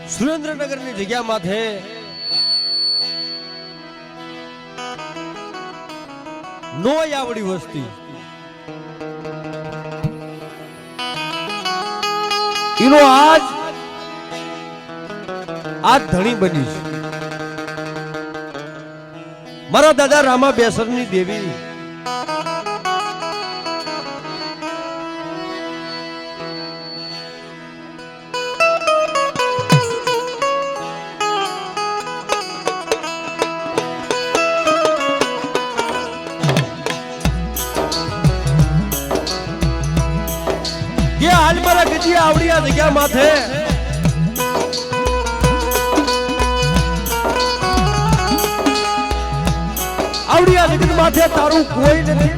સુરેન્દ્રનગર ની જગ્યા માથે નો આવડી વસ્તી એનો આજ ધણી બની છે મારા દાદા રામા બેસર ની દેવી હાલ મારા ગજી આવડી આ જગ્યા માથે આવડી આ જગ્યા માથે તારું કોઈ નથી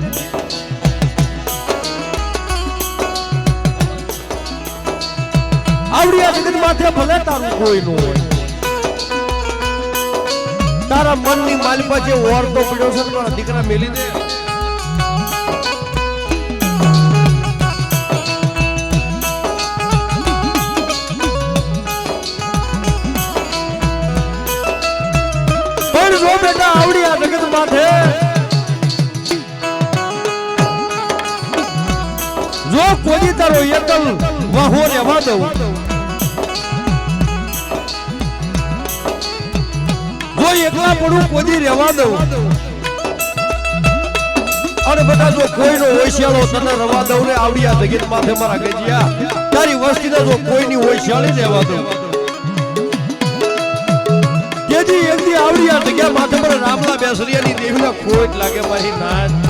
આવડી આ જગ્યા માથે ભલે તારું કોઈ ન હોય તારા મનની માલિપા જે ઓર તો પડ્યો છે મારા દીકરા મેલી દે જો બેટા આવડી આ જગત માથે જો કોઈ તારો એકલ વાહો રહેવા દઉં જો એકલા પડું કોઈ રહેવા દઉં અને બધા જો કોઈનો હોશિયારો તને રવા દઉં ને આવડી આ જગત માથે મારા ગજિયા તારી વસ્તીને જો કોઈની હોય શાળી દેવા દો તેથી એમની આવડી આ જગ્યા માથે પર રામલા બેસરિયાની દેવીના ખોટ લાગે મારી નાથ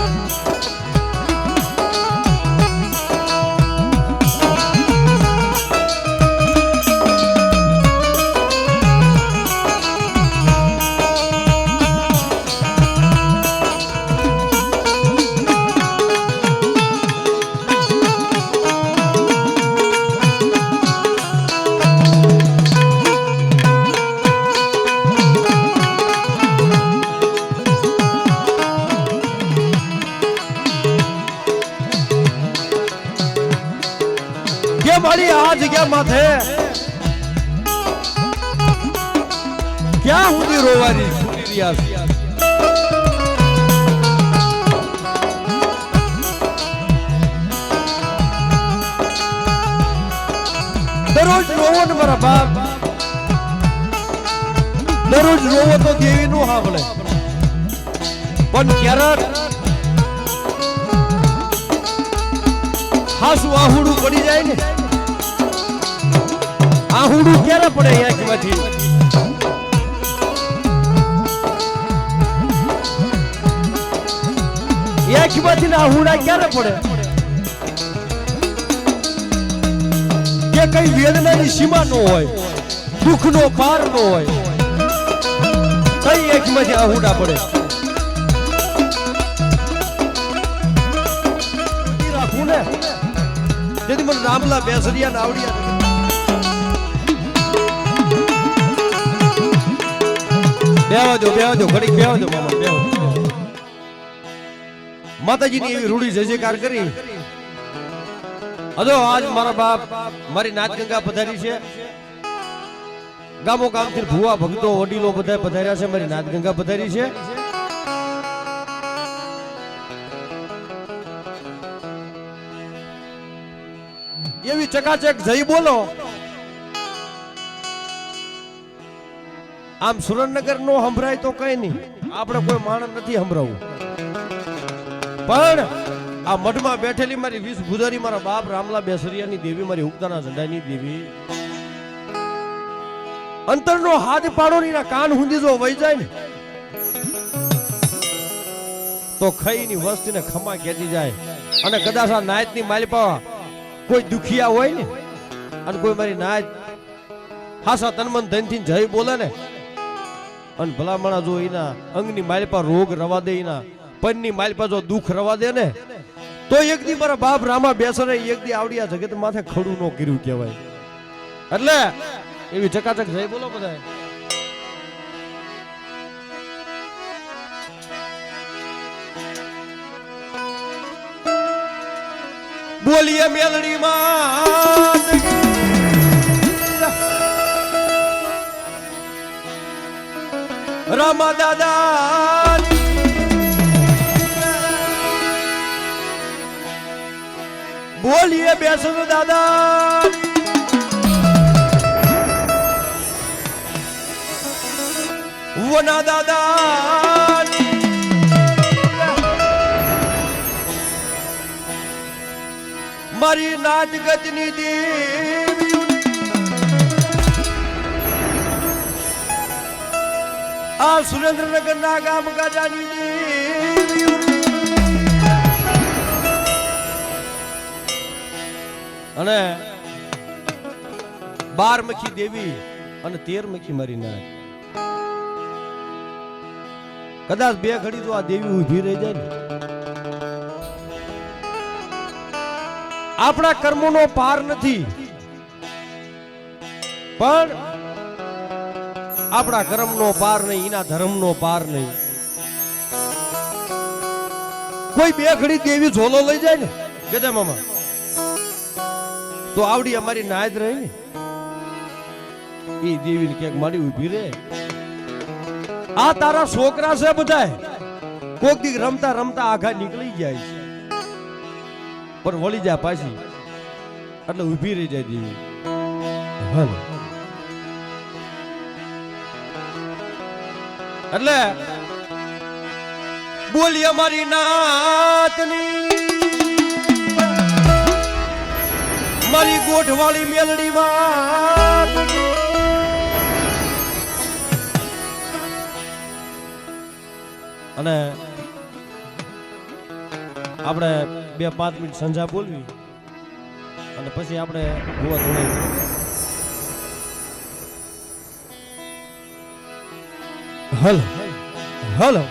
મારી આ જગ્યા માથે ક્યાં સુધી રોવાની છૂટી રહ્યા છે દરરોજ રોવો ને મારા બાપ દરરોજ રોવો તો દેવી નું સાંભળે પણ ક્યારેક હાસુ આહુડું પડી જાય ને આહુડું ક્યારે પડે આંખમાંથી આંખમાંથી આહુડા ક્યારે પડે કે કઈ વેદનાની સીમા ન હોય દુઃખનો પાર ન હોય કઈ આંખમાંથી આહુડા પડે રાખું ને તેથી મને રામલા બેસરિયા ને આવડિયા બેહજો ઘડીક બેહજો મામા બેહજો માતાજીની એવી રૂડી જય જયકાર કરી હજો આજ મારા બાપ મારી નાચ ગંગા પધારી છે ગામો ગામથી ભુવા ભક્તો વડીલો બધા પધાર્યા છે મારી નાચ ગંગા પધારી છે એવી ચકાચક જઈ બોલો આમ સુરેન્દ્રનગર નો સંભળાય તો કઈ નહીં આપણે કોઈ માણસ નથી સંભળાવું પણ આ મઠમાં બેઠેલી મારી 20 ભુદારી મારા બાપ રામલા બેસરિયાની દેવી મારી હુકતાના ઝંડાની દેવી અંતરનો હાથ પાડો ની કાન હુંદી જો વઈ જાય ને તો ખઈની વસ્તીને ખમા કેતી જાય અને કદાચ આ નાયતની માલિપા કોઈ દુખિયા હોય ને અને કોઈ મારી નાયત હાસા તનમન ધનથી જય બોલે ને અને ભલામણા જો એના અંગની માલિપા રોગ રવા દે એના પનની માલિપા જો દુઃખ રવા દે ને તો એક દી મારા બાપ રામા બેસરે એક દી આવડિયા જગત માથે ખડું નો કર્યું કહેવાય એટલે એવી ચકાચક જય બોલો બધા બોલીએ મેલડી માં રામા દાદા બોલીએ બેસન દાદા વના દાદા મારી નાચ ગજની દેવી આ સુરેન્દ્રનગર ના ગામ ગાજાની દેવી અને 12 મખી દેવી અને 13 મખી મારી નાચ કદાચ બે ઘડી તો આ દેવી ઊભી રહી જાય ને આપણા કર્મોનો પાર નથી પણ આપણા કર્મનો પાર નહીં એના ધર્મનો પાર નહીં કોઈ બે ઘડી દેવી ઝોલો લઈ જાય ને ગદા મામા તો આવડી અમારી નાયદ રહી ને એ દેવીને ક્યાંક મારી ઊભી રહે આ તારા છોકરા છે બધાય કોક દી રમતા રમતા આઘા નીકળી જાય છે પણ વળી જાય પાછી એટલે ઊભી રહી જાય દેવી એટલે બોલી અમારી નાતની મારી ગોઠવાળી મેલડી માં અને આપણે 2-5 મિનિટ સંજા બોલવી અને પછી આપણે ગોવા ધોળાઈ હલો હલો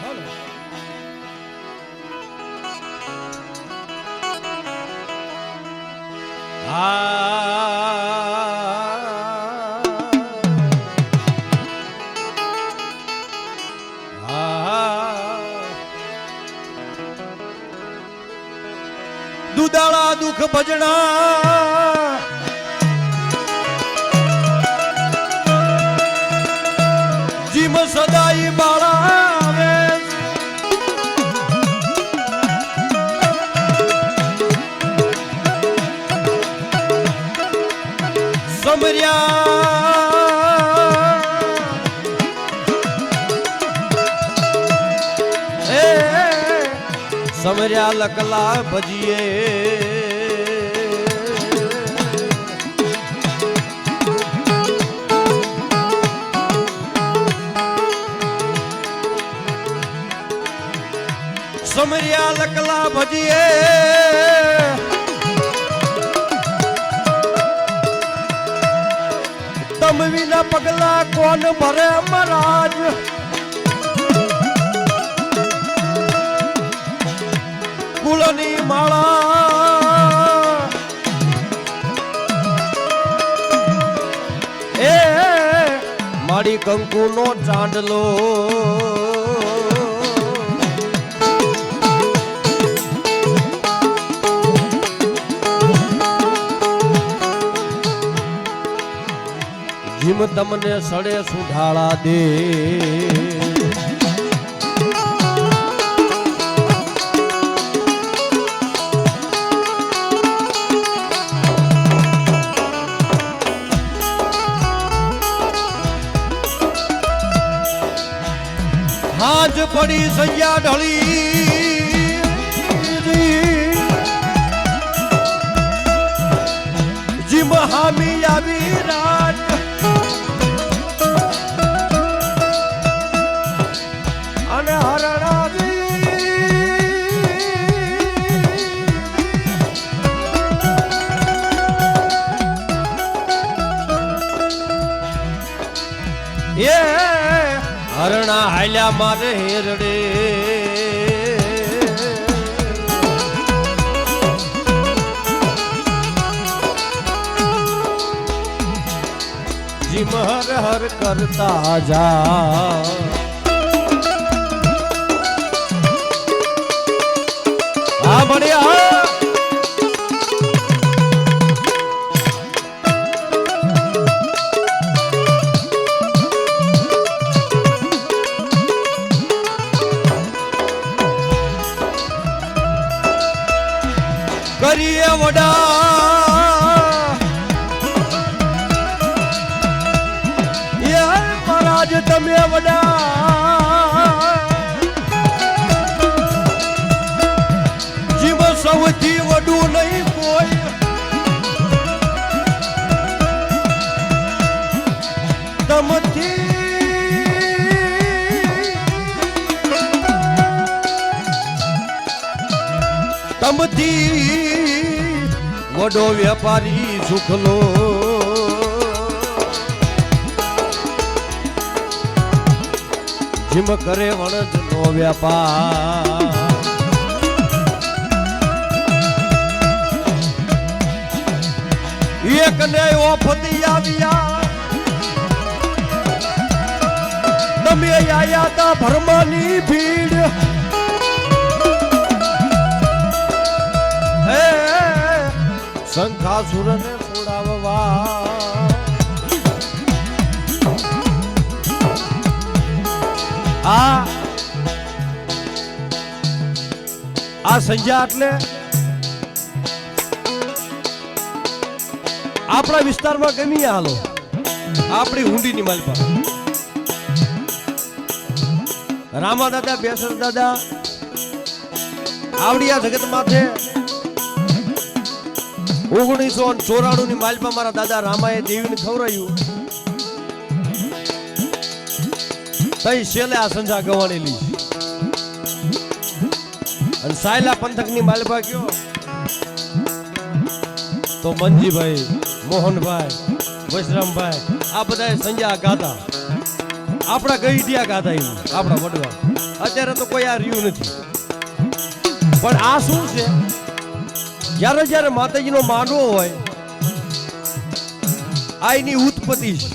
દુદાળા દુઃખ ભજણા જીમ સદાઈ બાળાવે સમર્યા લકલા ભજીએ સમર્યા લકલા ભજીએ તમ વિના પગલા કોણ ભરે મહારાજ ફૂલની માળા એ મારી કંકુનો ચાંદલો જીમ તમને સડે સુઢાળા દે હાજ પડી સૈયા ઢળી જીમ હામી આવી રાજ અને હરણા હરણા હાલ્યા મારે હેરડે જીમ હર હર કરતા જા હા બળિયા કરીએ વડા મહારાજ તમે વડા જીવ સૌથી વડું નહીં કોઈ તમથી વડો વેપારી સુખલો જીમ કરે વણજ નો વ્યાપાર એક ને ઓફતી આવ્યા તમે આયા તા ભરમાની ભીડ શંખાસુરને છોડાવવા આ સંજ્ઞા એટલે આપણા વિસ્તારમાં ગમી હાલો આપણી હુંડીની માલપા રામા દાદા બેસર દાદા આવડિયા જગત માથે 1994 ની માલપા મારા દાદા રામાએ દેવીને ખવરાયું તઈ છેલ્લે આ સંજા ગવાણી લી અને સાયલા પંથકની માલપા કયો તો મંજીભાઈ મોહનભાઈ વૈશ્રામભાઈ આ બધા સંજા ગાતા આપણા ગઈઢિયા ગાતા આપણા વડવા અત્યારે તો કોઈ આ રહ્યું નથી પણ આ શું છે જ્યારે જ્યારે માતાજીનો માંડવો હોય આ એની ઉત્પત્તિ છે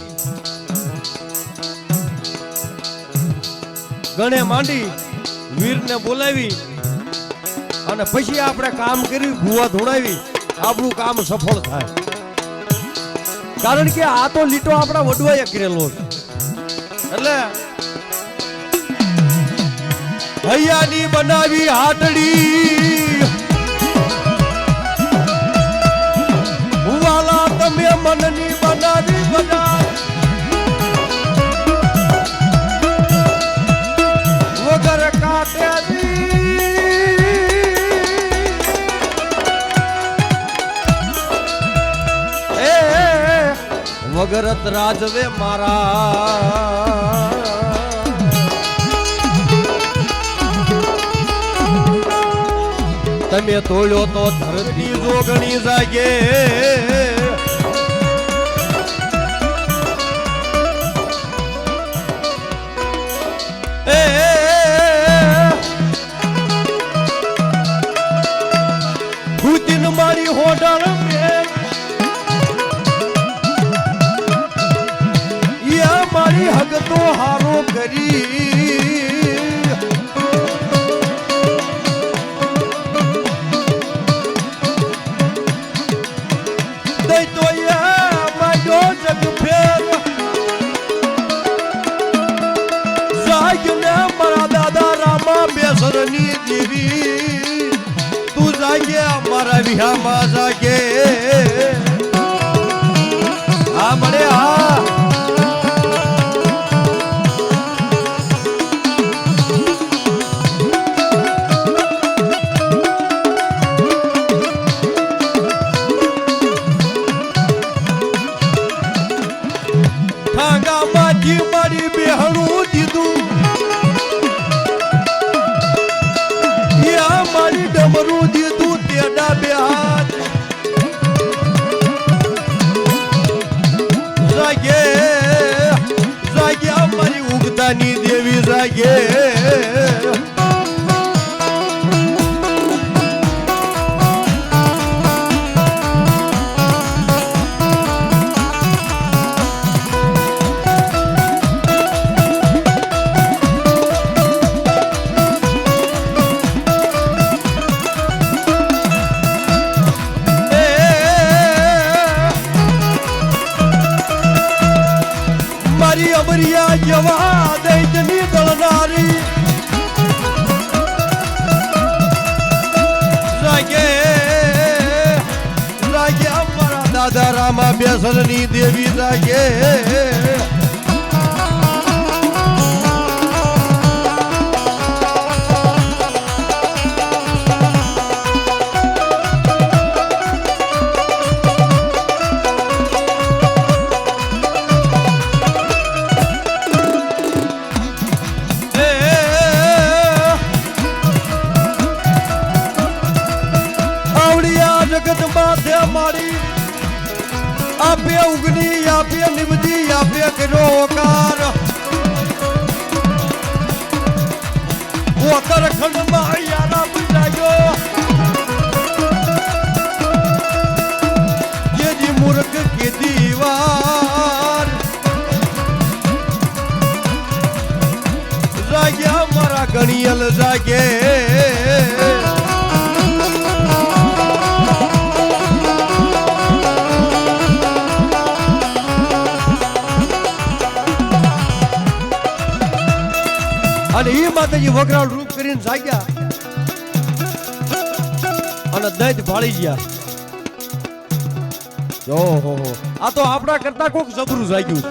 ગણે માંડી વીરને બોલાવી અને પછી આપણે કામ કરી ભૂવા ધોણાવી આપણું કામ સફળ થાય કારણ કે આ તો લીટો આપણા વડવાએ કરેલો છે એટલે હૈયાની બનાવી હાટડી વાલા તમે મનની બનાવી બના વગર કાટે વગરત રાજવે મારા તમે તોડ્યો તો ધરતી જોગણી જાગે ખુદીન મારી હોડળ મારી હગ તો હારો કરી દઈ તો મારો જગ ફેર જાગને મારા દાદા રામા બેસરની દેવી તું જાગે મારા વિહામાં જાગે હા મળે હા મારી બેહણું દીધું મારી ડમરું દીધું તેડા બે હાથ જાગે જાગ્યા મારી ઉગતાની દેવી જાગે અમરિયા જવા દૈતની દળનારી જાગે જાગે અમારા દાદા રામા બેસરની દેવી જાગે જગત માથે મારી આપે ઉગની આપે નિમદી આપે કર્યો કાર ઓતર ખંડમાં યારા બજાયો જેજી મૂર્ખ કે દીવાર જાગ્યા મારા ગણિયલ જાગે અને એ માતાજી વગરાળ રૂપ કરીને જાગ્યા અને દૈત ભાળી ગયા ઓહો આ તો આપણા કરતા કોક જબરું જાગ્યું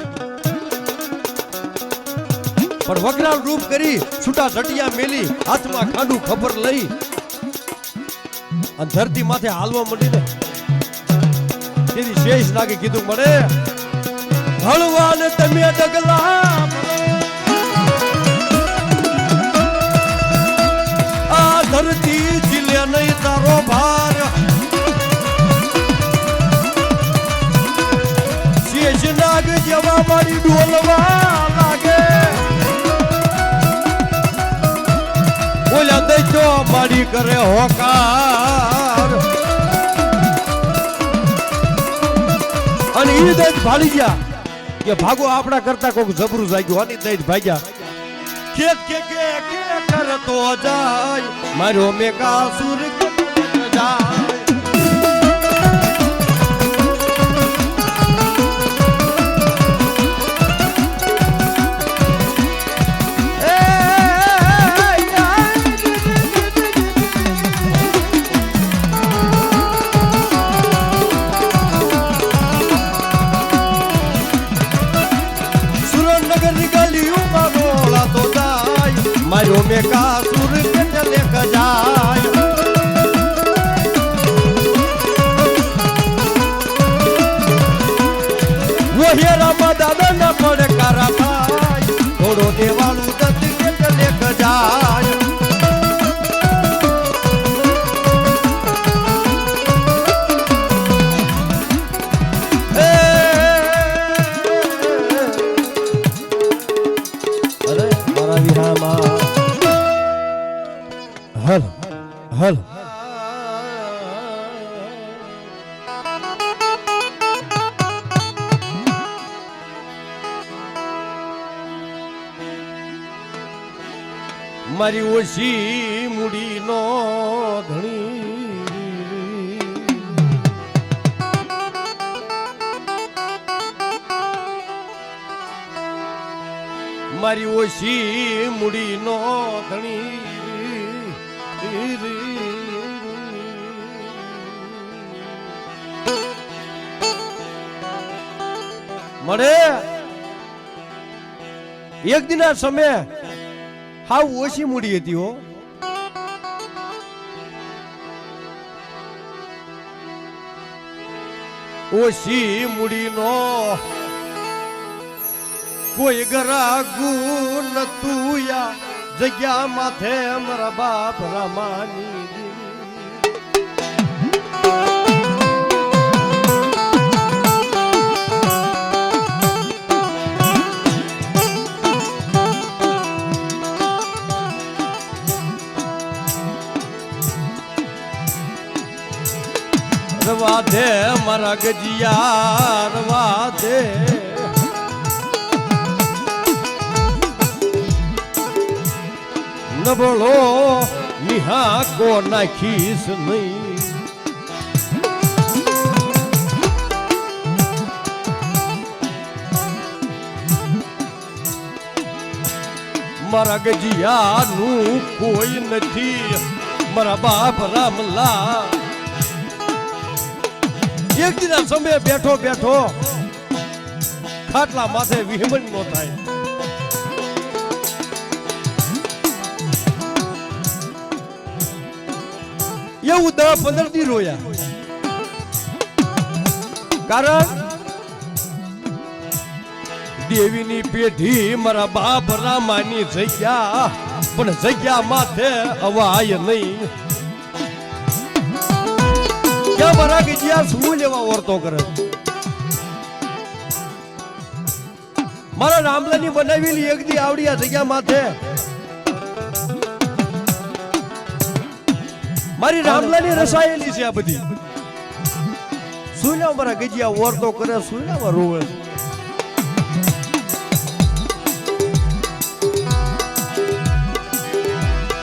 પણ વગરાળ રૂપ કરી છૂટા ઝટિયા મેલી હાથમાં ખાંડું ખબર લઈ અને ધરતી માથે હાલવા માંડીને તેથી શેષ નાગે કીધું મળે હળવાને તમે ડગલા આ ધરતી જીલે નહીં તારો ભાર શેષ નાગ જેવા મારી ડોલવા લાગે ઓલા દઈજો મારી કરે હોકાર અને ઈ દઈ ભાળી ગયા કે ભાગો આપણા કરતા કોક જબરું જાગ્યું અને દઈ ભાગ્યા કે કરતો જાય મારો મેકાસુર જાય મારો મેકાસુર કેટલે જાય વહેરામાં દાદા ના પડે કારા થાય થોડો દેવાળું દત્ત કેટલે જાય અરે મારા વિરામાં હલ હલ મારી ઓછી મૂડીનો ધણી મારી ઓછી મૂડીનો ધણી મળે એક દિના સમય હાવ ઓછી મૂડી હતી હો ઓછી મૂડીનો કોઈ ગરાગુ નતું યા જગ્યા માથે મારા બાપ રામાની રવા દે મારા ગજિયા રવા દે નબળો નિહા કો નાખીશ નહીં મારા ગજિયાનું કોઈ નથી મારા બાપ રામલા એક દિના સમય બેઠો બેઠો ખાટલા માથે વિહમન નો થાય એવું 10-15 દી રોયા કારણ દેવીની પેઢી મારા બાપ રામાની જગ્યા પણ જગ્યા માથે અવાય નહીં ક્યાં મારા કે જ્યાં શું લેવા વર્તો કરે મારા રામલાની બનાવેલી એક દી આવડી આ જગ્યા માથે મારી રામલાની રસાયેલી છે આ બધી સુના મારા ગજિયા વર્તો કરે સુનામાં રોવે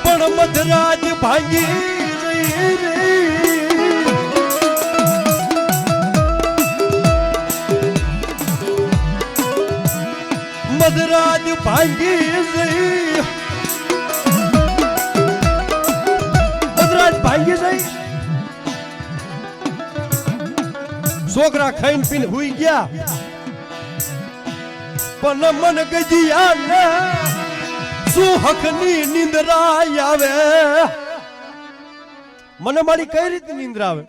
પણ મધરાજ ભાંગી રહી રે મધરાજ ભાંગી રહી મધરાજ ભાંગી રહી છોકરા ખાઈને પીને હુઈ ગયા પણ મન ગજિયા ને શું હકની નિંદ્રા આવે મને મારી કઈ રીતે નિંદ્રા આવે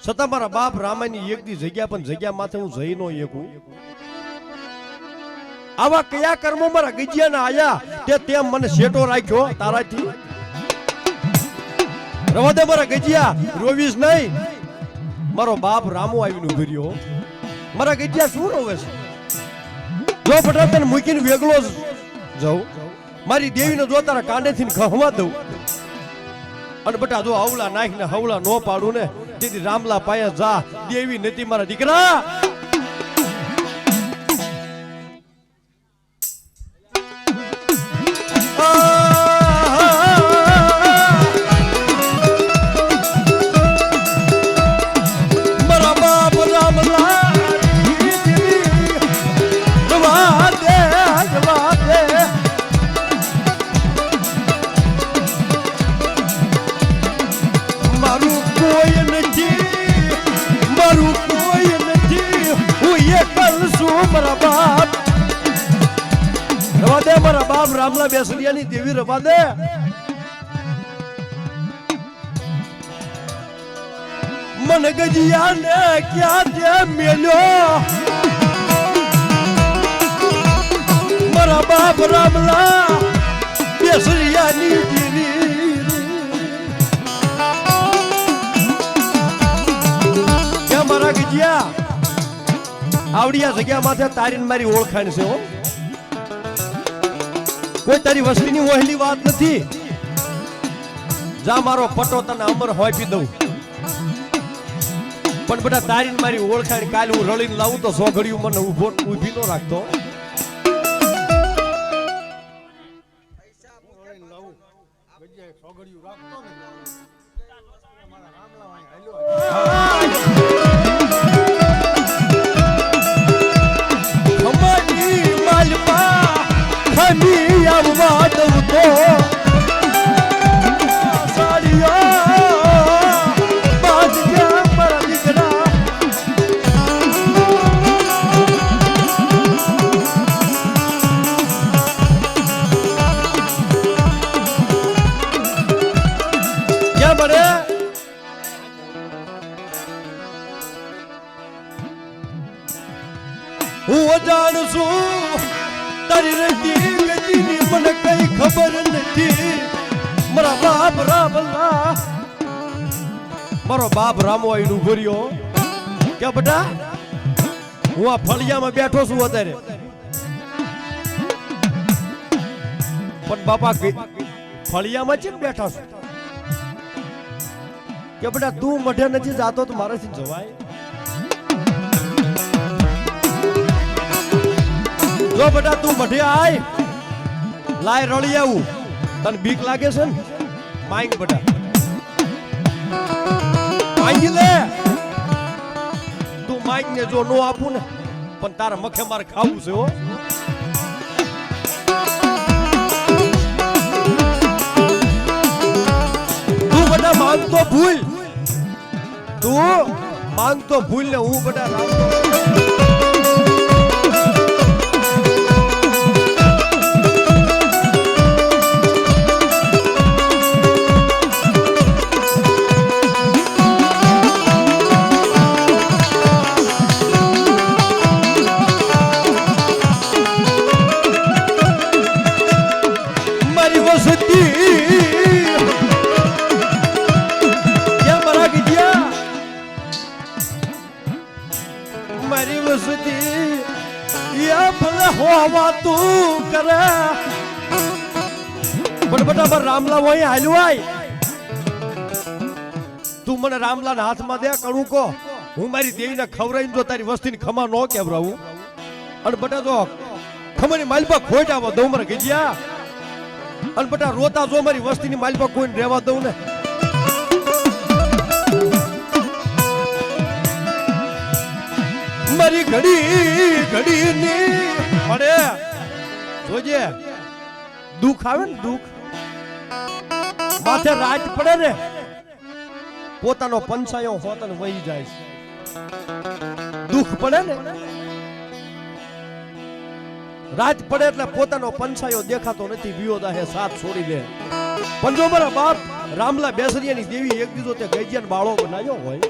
છતાં મારા બાપ રામાની એક દી જગ્યા પણ જગ્યા માથે હું જઈ નો એકું. આવા કયા કર્મો મારા ગજિયાના આયા તે મને શેટો રાખ્યો તારાથી? રવા દે મારા ગજિયા, રોવીશ નહીં. મારો બાપ રામો આવીને ઉભી રહ્યો. મારા ગજિયા શું રોવે છે? જો બટા તને મૂકીને વેગલો જાઉં, મારી દેવીને જો તારા કાંડેથી ખહવા દઉં, અને બટા જો હવલા નાખીને હવલા નો પાડું ને, તેથી રામલા પાયા જા. દેવી નથી મારા દીકરા. મારા બાપ રામલા બેસરિયાની દેવી રવા દે. મને ગજિયાને ક્યાં તે મેલ્યો, મારા બાપ રામલા બેસરિયાની દેવી. ક્યાં મારા ગજિયા? આવડિયા જગ્યા માથે તારીને મારી ઓળખાણ છે હો. કોઈ તારી વસ્તીની વહેલી વાત નથી. જા મારો પટો તને અમર હોપી દઉં, પણ બધા તારીને મારી ઓળખાણ કાલે હું રળીને લાવું તો સોઘડિયું મને ઊભી નો રાખતો. હું અજાણ છું તારી રતી ગતિની મને કઈ ખબર નથી. મારા બાપ રામલા, મારો બાપ રામો આવીને ઉભો રહ્યો. કે બેટા હું આ ફળિયામાં બેઠો છું અત્યારે, પણ બાપા ફળિયામાં છે બેઠા છું. કે બેટા તું મઢે નથી જાતો તો મારાથી જવાય? જો બેટા તું મઢે આય, લાય રળી આવું. તને બીક લાગે છે ને? માંગ બેટા, માંગી લે. તું માંગ ને જો નો આપું ને, પણ તારા મખે મારે ખાવું છે હો. તું બેટા માંગ તો ભૂલ, તું માંગ તો ભૂલ ને હું બેટા રામતો. મારી વસતી યા ભલે હોવા તું કરે, પણ બટા રામલા હોય હાલ્યું આય. તું મને રામલા ના હાથમાં દે કણું કો, હું મારી દેવીને ખવરાઈને જો તારી વસ્તીની ખમા નો કેવરાવું, અને બટા જો ખમરની માલપા ખોટાવા દઉં મારે ગજિયા, અને બટા રોતા જો મારી વસ્તીની માલપા કોઈને રહેવા દઉં ને. મારી ઘડી ની પડે જોજે, દુઃખ આવે ને દુઃખ માથે રાજ પડે ને, પોતાનો પંચાયો હોતન વહી જાય છે. દુઃખ પડે ને રાજ પડે એટલે પોતાનો પંચાયો દેખાતો નથી, વિયોદા હે સાથ છોડી દે. પણ જો મારા બાપ રામલા બેસરિયાની દેવી એક દીધો તે ગજિયાનો બાળો બનાવ્યો હોય,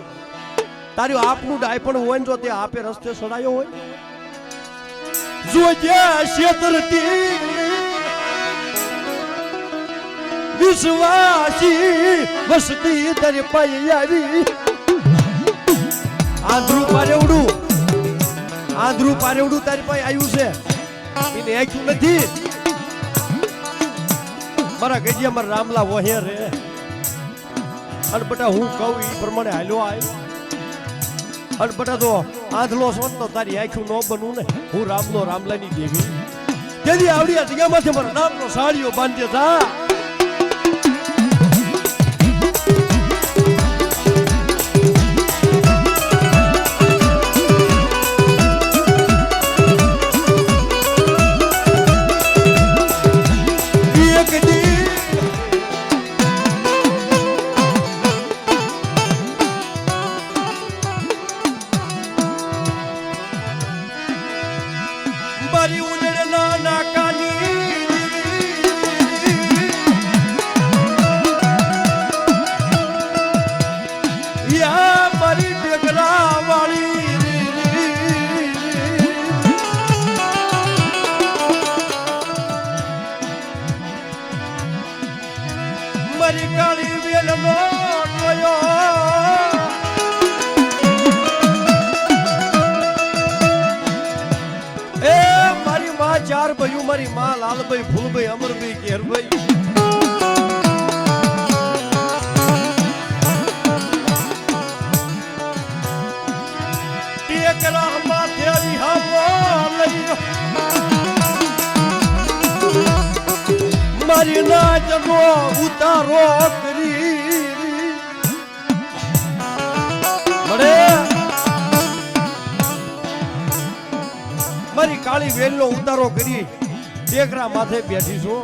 તારું આપનું ડાય પણ હોય ને જો તે આપે રસ્તે સડાયો હોય જોજે શેતરતી વિશ્વાસી વસતી તારે પાઈ આવી આંધળું પારેવડું તારી પાસે આવ્યું છે એને આખ્યું નથી મારા ગજિયા મારા રામલા વહે રે અને બટા હું કહું એ પ્રમાણે હાલ્યો આવ્યો અને બટા તો આંધળો છો તો તારી આખ્યું ન બનવું ને હું રામલો રામલાની દેવી તેથી આવડી આ જગ્યામાંથી મારા નામનો સાડીઓ બાંધ્યો તા મારી ઉંદરના નાકાની યા મારી ડેગરા વાળી મારી કાળી વેલનો જોયો ચાર ભાઈ મારી માં લાલભાઈ ફૂલભાઈ અમરભાઈ કેરભાઈ ટેકરા માથે મારી નાચનો ઉતારો કરી મળે મારી કાળી વેલનો ઉતારો કરી ટેકરા માથે બેઠી છું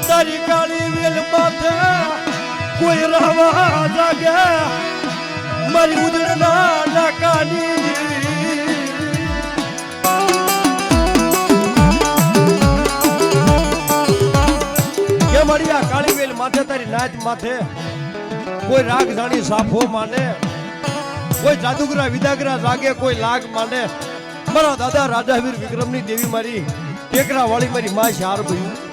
તારી કાળી વેલ માથે કોઈ રાવા જાગે મારી ઉદળના નાકાની મારી આ કાળી વેલ માથે તારી નાચ માથે કોઈ રાગ જાણી સાફો માને કોઈ જાદુગરા વિદાગરા જાગે કોઈ લાગ માને મારા દાદા રાજાવીર વિક્રમની દેવી મારી ટેકરા વાળી મારી માં શાર ભયું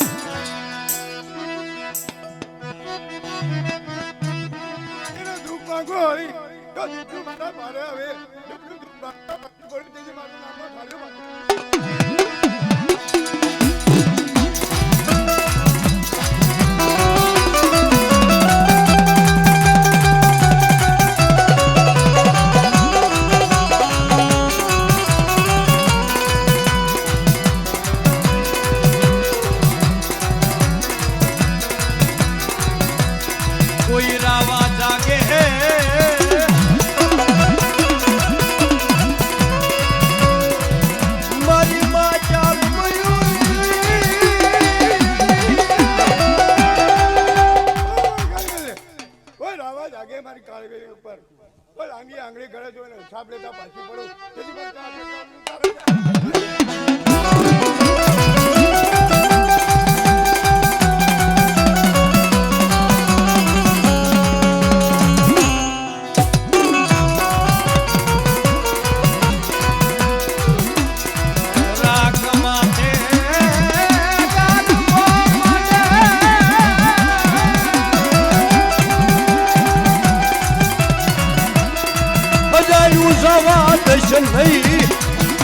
કોઈ રાવા જાગે મારી માં ચાલ કોઈ રાવા જાગે મારી કાળી વેલી ઉપર કોઈ આંગળી ઘરે જોઈને છાપ લેતા પાછી પડું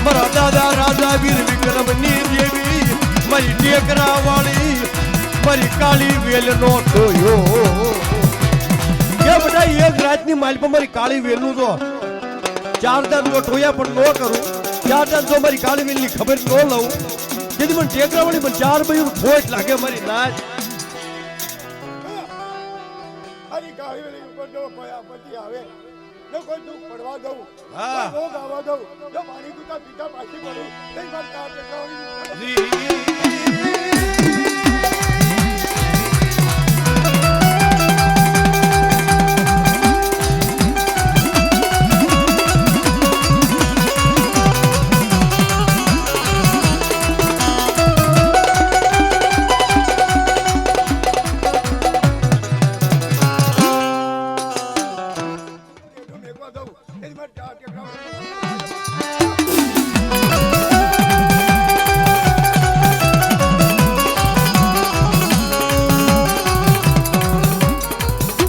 મારા દાદા રાજા વીર વિક્રમની દેવી મારી ટેકરા વાળી મારી કાળી વેલનો ટોયો કે બધા એક રાતની માલ પર મારી કાળી વેલનું જો ચાર દાન જો ટોયા પણ ન કરું ચાર દાન જો મારી કાળી વેલની ખબર ન લઉં જેથી મને ટેકરા વાળી પણ ચાર ભાઈ ખોટ લાગે મારી નાચ મારી કાળી વેલી ઉપર જો કોઈ આપત્તિ આવે કોઈ દુઃખ પડવા દઉં હા રોગ આવવા દઉં જો પાણી પીતા પીતા પાછી પડું નહીં મારતા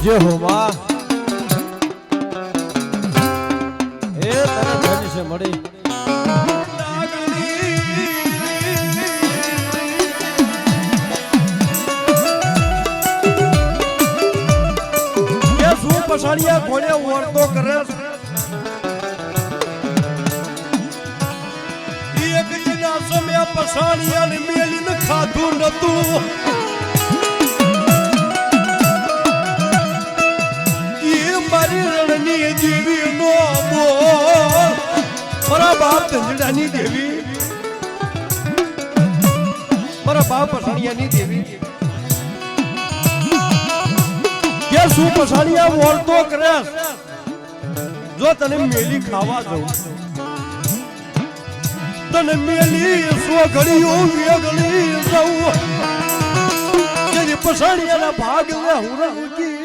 જે હો માં એ તને ધન છે મળી કે શું પછાડિયા કોને વર્તો કરે એક દિના સમય પછાડિયા ને મેલીને ખાધું નતું દેવી નો બોલ મારા બાપ ધંધડાની દેવી મારા બાપ પસાણિયાની દેવી કે શું પસાણિયા વળતો કરેસ જો તને મેલી ખાવા દઉં તને મેલી સો ઘડીઓ વેગળી જાઉં જેની પસાણિયાના ભાગ લે હું રહું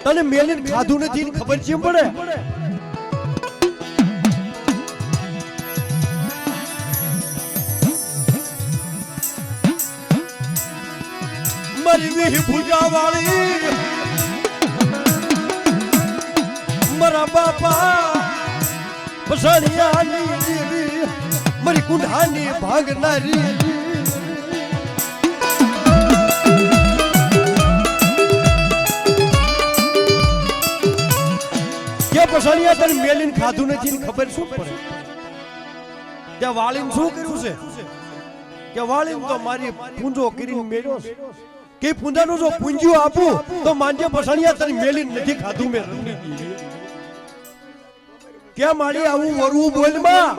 તને મેલીને ખાધું નથી ને ખબર છે પડે મારી વીહ ભુજા વાળી મારા બાપા પસાણિયાની દેવી મારી કુંઢાની ભાગનારી પસાણિયા તને મેલીને ખાધું નથી ને ખબર શું પડે ત્યાં વાળીને શું કર્યું છે કે વાળીને તો મારી પૂંજો કરીને મેળ્યો છે કે પૂંજાનું જો પૂંજ્યું આપું તો માનજે પસાણિયા તને મેલીને નથી ખાધું મેં કે મારી આવું વરવું બોલમાં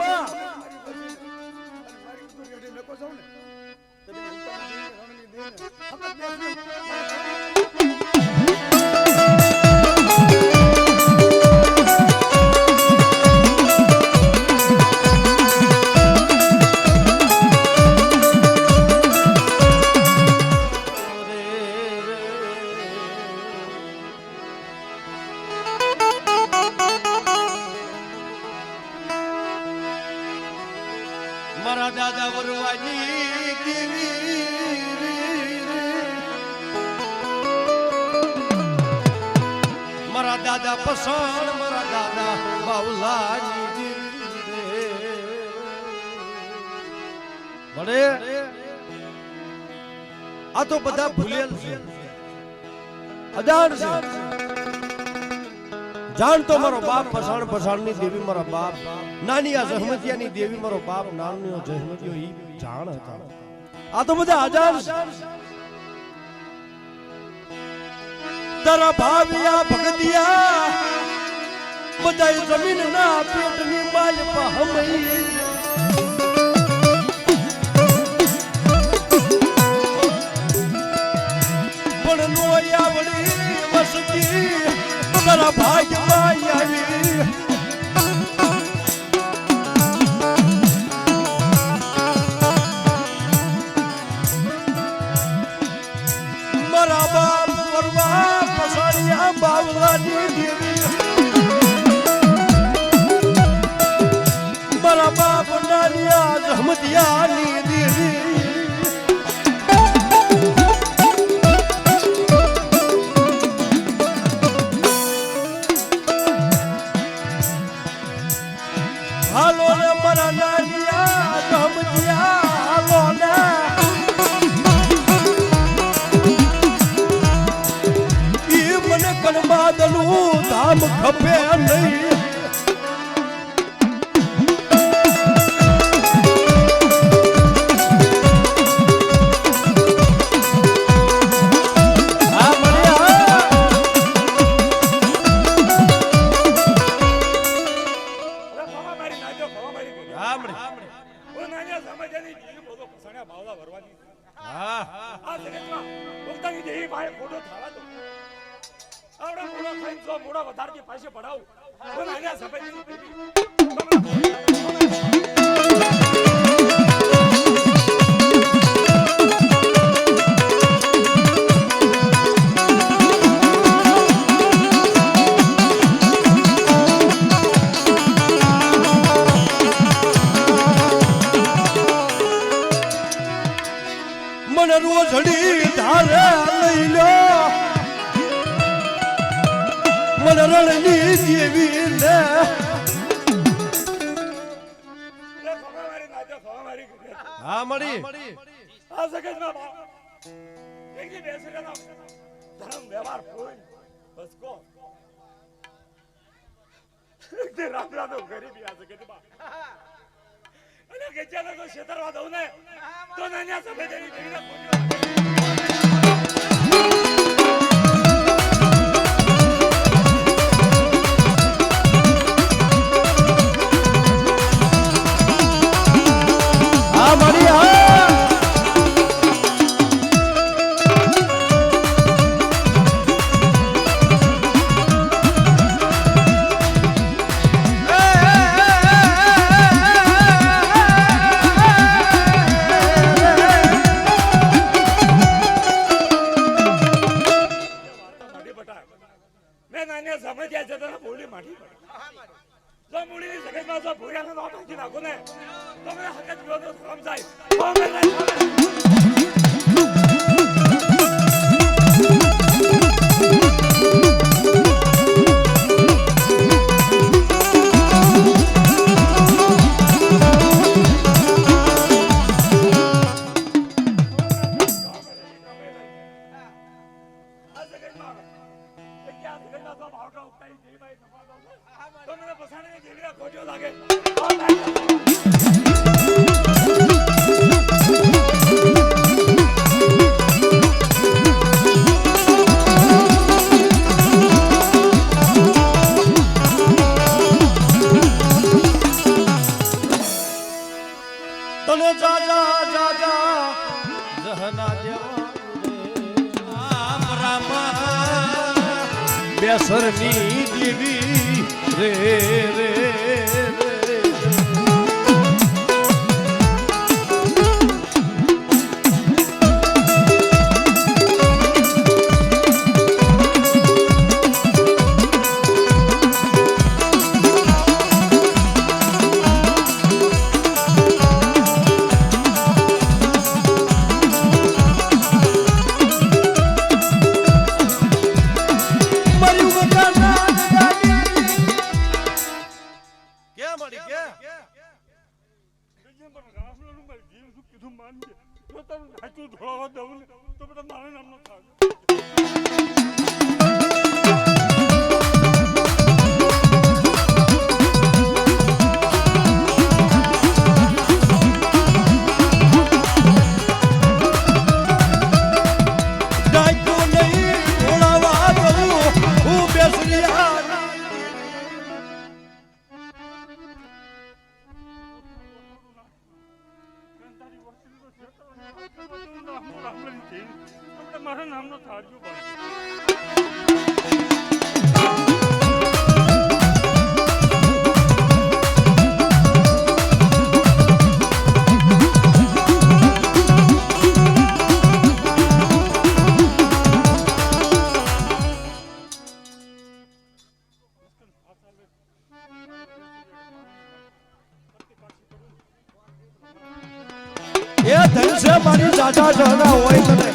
મારા દાદા વરવાની દેવી મારા દાદા પસાણ મારા દાદા બાવલાની દેવી બડે આ તો બધા ભૂલેલ છે અજાણ છે જાણ તો મારો બાપ પસાણ પસાણની દેવી મારા બાપ નાની આ જહમતિયાની દેવી મારો બાપ નાનીઓ જહમતિયો ઈ જાણ હતા આ તો બધા અજાણ તારા ભાવિયા ભગતિયા બધા જમીન ના પેટની માલ પહમઈ પણ નો આવડી વસતી તારા ભાગ્યમાં આવી મારા બાપ પરવા પસાણિયા બાવલાની દેવી મારા બાપ નાનિયા જહમતિયાની દેવી હાલો ને મારા નાનિયા જહમતિયા હાલો ને વાદનું ધામ ખપે નહીં. મને રોજડી ધારે લઈ લો, મને રણની દેવી ને હા મળી આ સગજમાં એકલી બેસરેનો ધર્મ વ્યવહાર કોઈ બસ કો તે રામરા તો ગરીબી આ સગજમાં અને કે ચાલો તો શેતરવા દઉં ને તો નાન્યા સમય દેવી દેવીના હા મળી હા બેસરની દેવી રે રે મારા નામનો થાળ્યો એ ધન છે મારી દાદા જણા હોય તને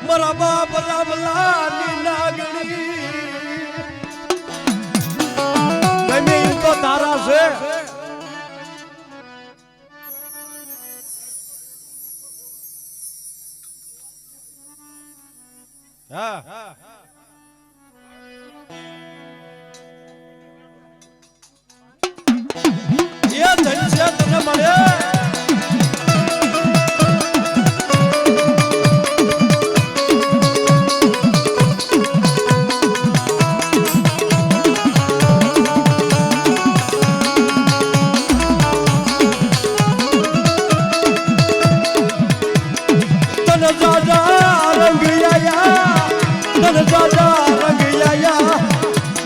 મારા બાપ રામલાની નાગણી તો તારા છે. હા એ ધનશ્યા તને મળે.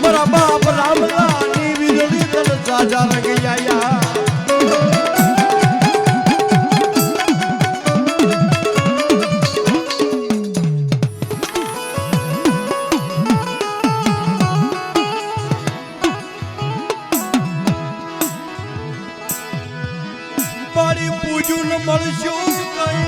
મારા બાપ રામલાની વીજળી તન સાજા રંગૈયા. મારી પૂજુન મળશું કઈ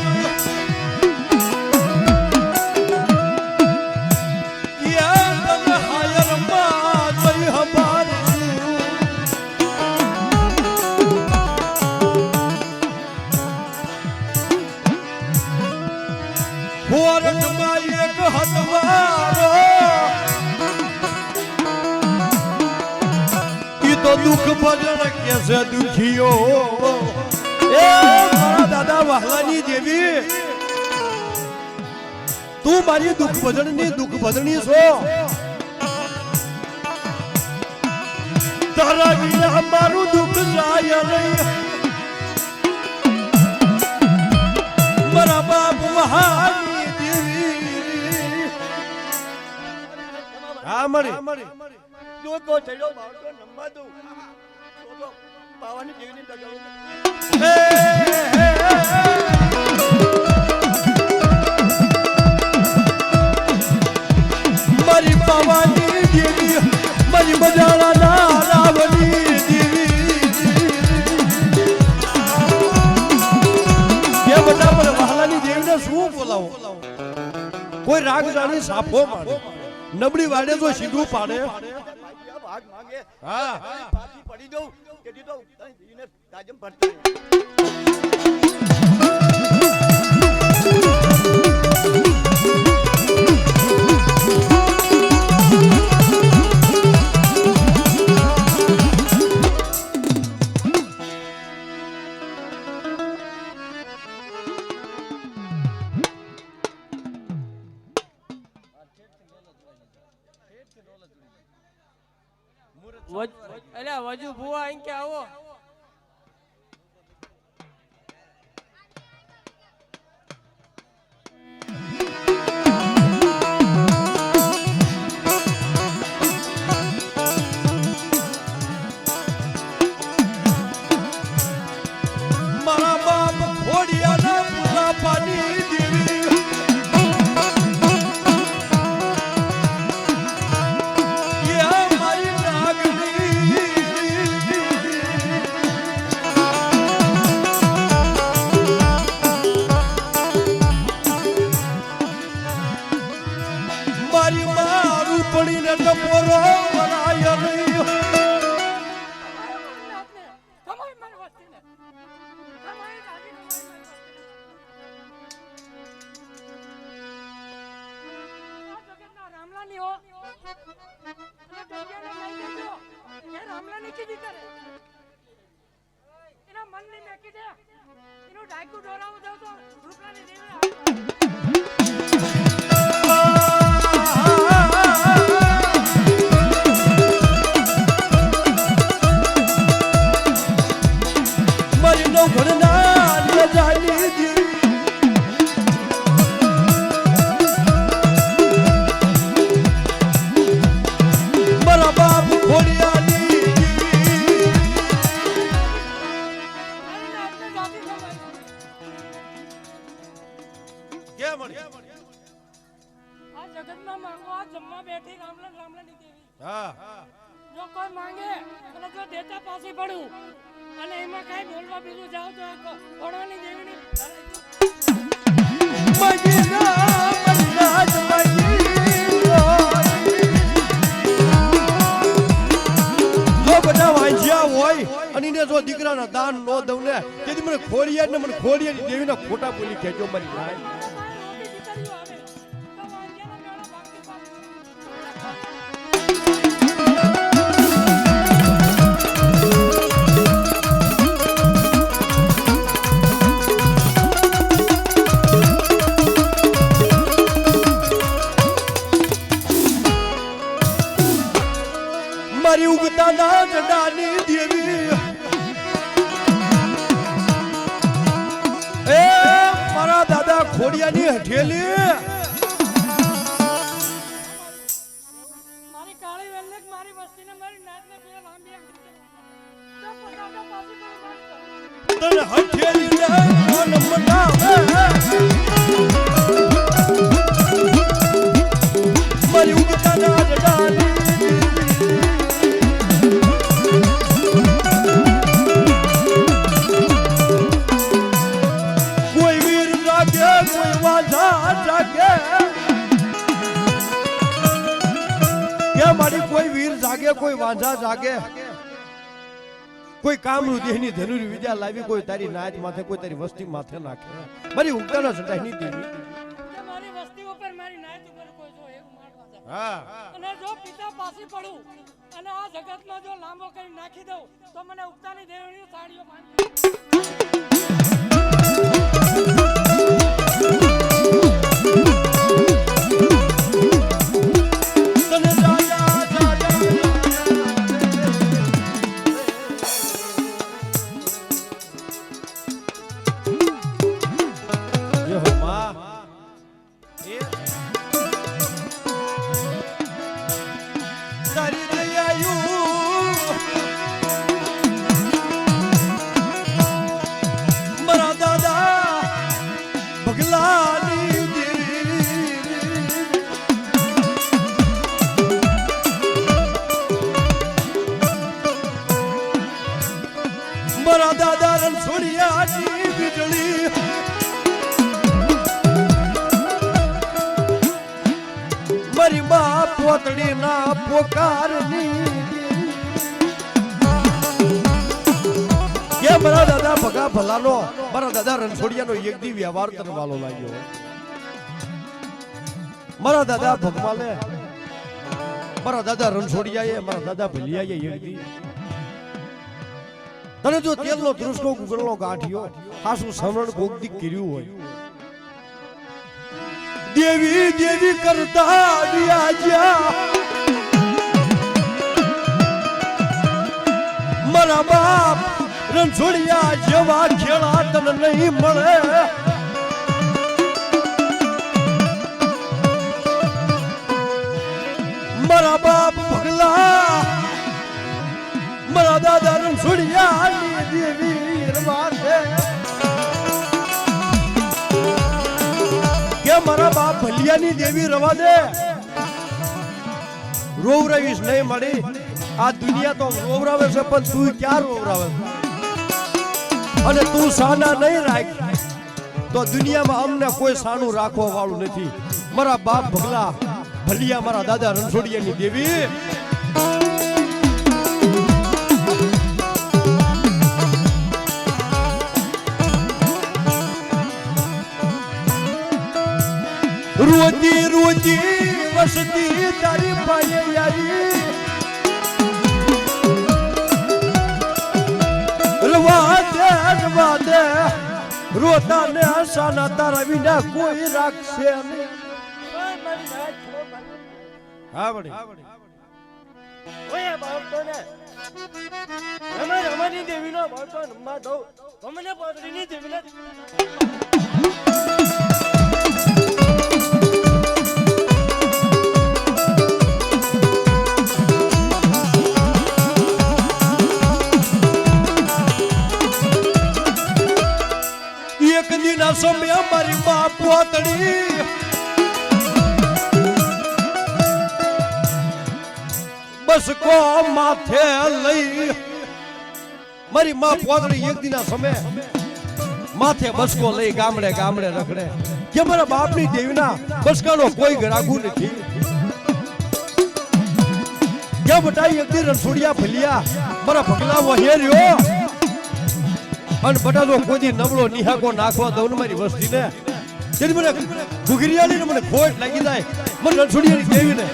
દુઃખ ભજન કે છે દુખીઓ. એ મારા દાદા વહાલાની દેવી તું મારી દુઃખ ભજનની છો. તારા વિના મારું દુઃખ જાય નહીં. મારા બાપ વહાલાની દેવી. હા મળી જો કો ચડ્યો બાળકો નંબા દઉં તો બાવાની દેવીની દગાડું. મારી પાવાની દેવી મારી બજારા ના રાવની દેવી. કે બધા પર વહાલાની દેવીને શું બોલાવો? કોઈ રાગ જાણી સાફો મારે નબળી વાડે તો સીધું પાડે. ભાગ માંગે હા પાછી પડી દઉં કે દીધો એને તાજમ ભરતા. અલ્યા વજુ ભુવા અહીં કે આવો. મારા બાપ ખોડિયાના પૂરા પાની દેવી. મારી મારું પડીને ટપોરો બનાય નહીં. જો કોઈ માંગે અને જો દેતા પાછી પડું અને એમાં કઈ બોલવા બીજું જાવ તો ઓળવાની દેવીની બધા વાંચી જો દીકરાના દાન નો દઉં ને તેથી મને ખોડિયાની દેવીના ખોટા બોલી કહેજો મારી નાય. મારી ઉગતાના જડાની દેવી એ મારા દાદા ખોડિયાની હઠેલી મારી કાળી વેલને મારી વસ્તીને મારી નાચને બે લાંબી તો પસાડા પાછી પણ તને હઠેલી ને કોણ મનાવે મારી ઉગતાના જડાની મારી કોઈ વીર જાગે કોઈ વાંઝા જાગે કોઈ કામનું દેહની ધનુર વિદ્યા લાવી કોઈ તારી નાચ માથે કોઈ તારી વસ્તી માથે નાખે મારી ઉગતાના સટાઈની દેવી મારી વસ્તી ઉપર મારી નાચ ઉપર કોઈ જો એક મારવા જાય હા અને જો પિતા પાછી પડું અને આ જગતમાં જો લાંબો કરી નાખી દઉં તો મને ઉગતાની દેવની સાડીઓ બાંધી મારા દાદા રણછોડિયાની વીજળી મારી મા પોતડી ના પોકારની કે મારા દાદા ભગા ભલાનો મારા દાદા રણછોડિયાનો એક દી વ્યવહાર કરવાલો લાગ્યો મારા દાદા ભગવાલે મારા દાદા રણછોડિયાએ મારા દાદા ભલિયાએ એક દી તને જો તેલનો ધ્રુસનો ગુગળનો ગાંઠિયો હાસુ સમરણ ગોગદી કર્યું હોય દેવી દેવી કરતા વ્યાજ્યા મારા બાપ રણછોડિયા જેવા ખેડા તને નહીં મળે મારા બાપ પગલા મારા દાદા રણછોડિયાની દેવી રવાસે કે મારા બાપ ભલિયાની દેવી રવા દે રોવરાવીશ નહીં મળી આ દુનિયા તો રોવરાવે છે પણ તું ક્યાં રોવરાવે અને તું સાના નહીં રાખ તો દુનિયામાં અમને કોઈ સાનું રાખવા વાળું નથી મારા બાપ ભગલા ભલિયા મારા દાદા રણછોડિયાની દેવી રોજી રોજી વસતી તારી પાયે યારી રવા દે રોતા ને હસાના તારા વિના કોઈ રાખશે નહીં હા બડી ઓય બાળતો ને રમાની દેવીનો બાળતો નમવા દઉં તમને પાદરીની દેવીને એક દિના સમય મારી મા પોતડી બસકો માથે લઈ મારી મા પોતડી એક દિના સમય માથે બસકો લઈ ગામડે ગામડે રખડે કે મારા બાપની દેવીના બસકાનો કોઈ ગરાગુ નથી કે બટાઈ એક દી રણછોડિયા ભલિયા મારા ભગલા વહે રહ્યો અને બટા જો કોઈ દી નબળો નિહાકો નાખવા દઉં ને મારી વસ્તીને તેથી મને ઘુઘરિયાળીને મને ખોટ લાગી જાય મને રણછોડિયાની દેવીને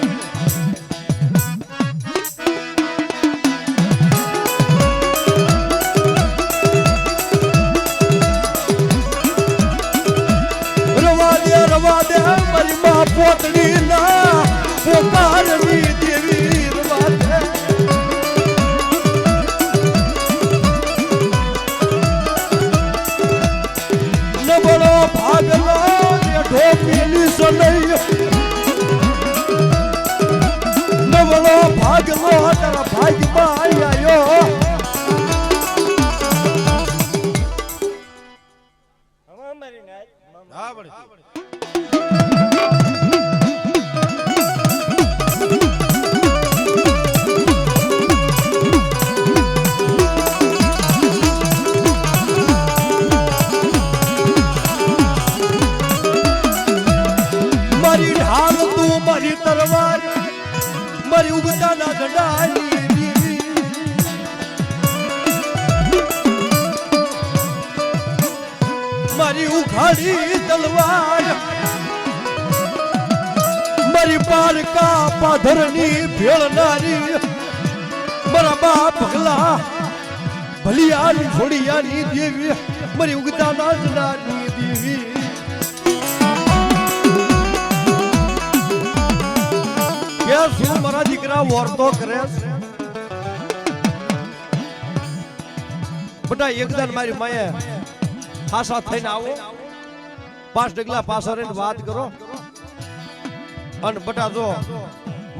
રવા દે મારી માં પોતડી ના પોકારની દેવી રવા દે નબળો ભાગલો ઢોપીલી સનૈ નબળો ભાગલો તારા ભાગમાં આવ્યો અમારી નાચ હા બળી મારી ઢાલ તું મારી તરવાર મારી ઉગતાના ઝંડાની મારી ઉઘાડી તલવાર મારી પારકા પાધરની ભેળનારી મારા બાપ ભગલા ભલિયાની છોડિયાની દેવી મારી ઉગતાના ઝંડાની દેવી કે શું મારા દીકરા વર્તો કરે બટા એકદમ મારી માએ ખાસા થઈને આવો 5 ડગલા પાછળ રહીને વાત કરો અને બટા જો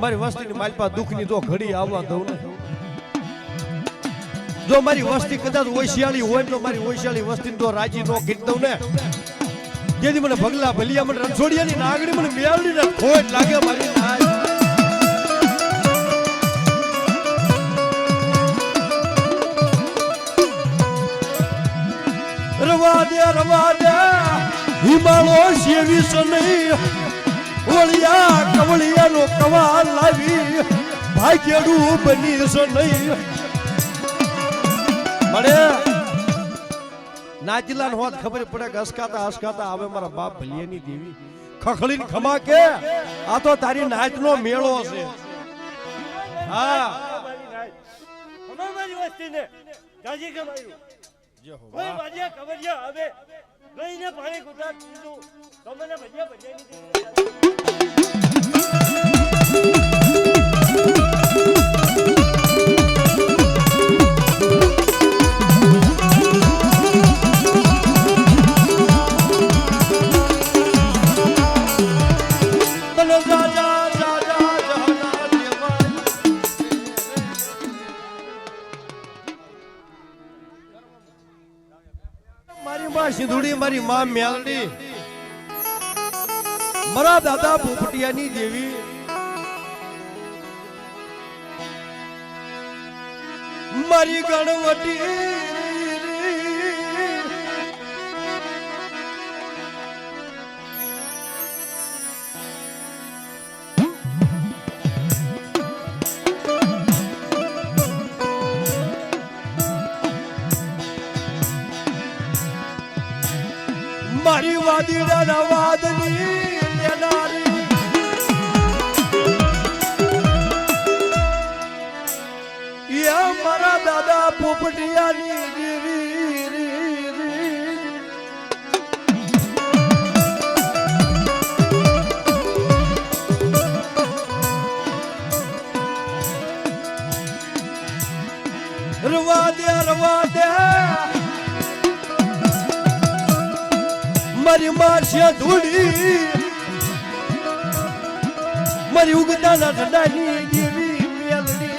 મારી વસ્તીની માલપા દુઃખની જો ઘડી આવવા દઉં ને જો મારી વસ્તી કદાચ ઓશિયાળી હોય તો મારી ઓશિયાળી વસ્તીને તો રાજી નો કરી દઉં ને જેથી મને ભગલા ભલિયા મને રણછોડિયાની નાગડી મને મેળવીને ખોટ લાગે મારી નાય રવા દે હિમાલો સેવી સનઈ ઓળિયા કવળિયાનો કવા લાવી ભાગ્યડું બની સનઈ મળે નાચીલાન હોત ખબર પડે કે હસકાતા આવે મારા બાપ ભલિયાની દેવી ખખડીને ખમા કે આ તો તારી નાચનો મેળો છે હા અમારી નાચ અમારી વસ્તીને જાજી કમાયું કોઈ વાડિયા કવરિયા આવે લઈને પાણી કુટા પીધું તો મને ભજીયા મારી માં સિંધુડી મારી માં મેલડી મારા દાદા પોપટિયાની દેવી મારી ગણવટી મારી વાદીડાના વાદની લેનારી યા મારા દાદા પોપટિયાની દેવી રવા દે મારી મારશે ધૂળી મારી ઉગતાના ઠંડાની દેવી મેલડી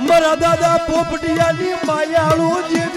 મારા દાદા પોપટિયાની માયાળું જે